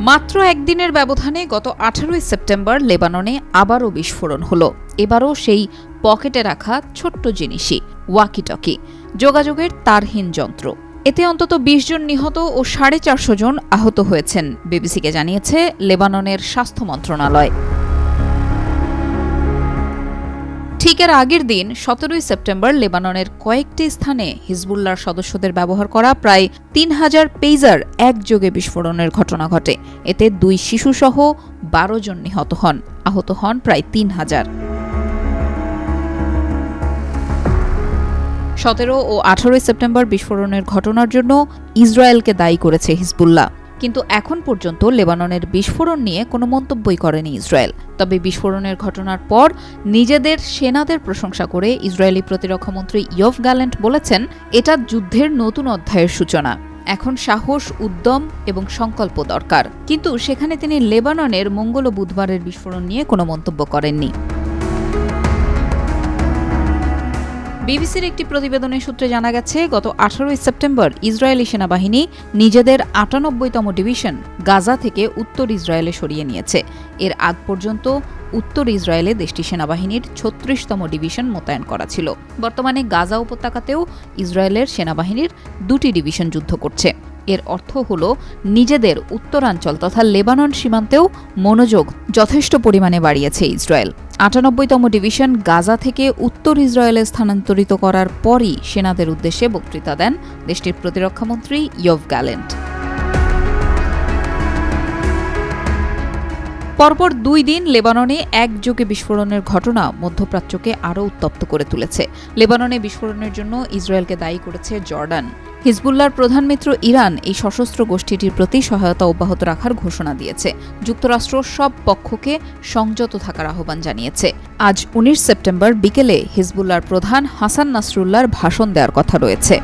মাত্র একদিনের ব্যবধানে গত 18 সেপ্টেম্বর লেবাননে আবারও বিস্ফোরণ হলো। এবারও সেই পকেটে রাখা ছোট্ট জিনিসই ওয়াকি-টকি, যোগাযোগের তারহীন যন্ত্র। এতে অন্তত 20 জন নিহত ও 450 জন আহত হয়েছেন, বিবিসিকে জানিয়েছে লেবাননের স্বাস্থ্য মন্ত্রণালয়। ঠিক এর আগের দিন 17 সেপ্টেম্বর লেবাননের কয়েকটি স্থানে হিজবুল্লাহর সদস্যদের ব্যবহার করা প্রায় 3000 পেইজার একযোগে বিস্ফোরণের ঘটনা ঘটে। এতে 2 শিশুসহ 12 জন নিহত হন, আহত হন প্রায় 3000। 17 ও 18 সেপ্টেম্বর বিস্ফোরণের ঘটনার জন্য ইসরায়েলকে দায়ী করেছে হিজবুল্লাহ। কিন্তু এখন পর্যন্ত লেবাননের বিস্ফোরণ নিয়ে কোনো মন্তব্যই করেনি ইসরায়েল। তবে বিস্ফোরণের ঘটনার পর নিজেদের সেনাদের প্রশংসা করে ইসরায়েলি প্রতিরক্ষামন্ত্রী ইয়োভ গ্যালেন্ট বলেছেন, এটা যুদ্ধের নতুন অধ্যায়ের সূচনা। এখন সাহস, উদ্যম এবং সংকল্প দরকার। কিন্তু সেখানে তিনি লেবাননের মঙ্গল ও বুধবারের বিস্ফোরণ নিয়ে কোনো মন্তব্য করেননি। বিবিসির একটি প্রতিবেদনের সূত্রে জানা গেছে, গত 18 সেপ্টেম্বর ইসরায়েলি সেনাবাহিনী নিজেদের 98তম ডিভিশন গাজা থেকে উত্তর ইসরায়েলে সরিয়ে নিয়েছে। এর আগ পর্যন্ত উত্তর ইসরায়েলে দেশটির সেনাবাহিনীর 36তম ডিভিশন মোতায়েন করা ছিল। বর্তমানে গাজা উপত্যকাতেও ইসরায়েলের সেনাবাহিনীর 2টি ডিভিশন যুদ্ধ করছে। এর অর্থ হল নিজেদের উত্তরাঞ্চল তথা লেবানন সীমান্তেও মনোযোগ যথেষ্ট পরিমাণে বাড়িয়েছে ইসরায়েল। 98তম ডিভিশন গাজা থেকে উত্তর ইসরায়েলে স্থানান্তরিত করার পরই সেনাদের উদ্দেশ্যে বক্তৃতা দেন দেশটির প্রতিরক্ষামন্ত্রী ইয়োভ গ্যালেন্ট। পরপর 2 দিন লেবাননে একযোগে বিস্ফোরণের ঘটনা মধ্যপ্রাচ্যকে আরও উত্তপ্ত করে তুলেছে। লেবাননে বিস্ফোরণের জন্য ইসরায়েলকে দায়ী করেছে জর্ডান। হিজবুল্লাহর প্রধান মিত্র ইরান এই সশস্ত্র গোষ্ঠীটির প্রতি সহায়তা অব্যাহত রাখার ঘোষণা দিয়েছে। যুক্তরাষ্ট্র সব পক্ষকে সংযত থাকার আহ্বান জানিয়েছে। আজ 19 সেপ্টেম্বর বিকেলে হিজবুল্লাহর প্রধান হাসান নাসরুল্লাহর ভাষণ দেওয়ার কথা রয়েছে।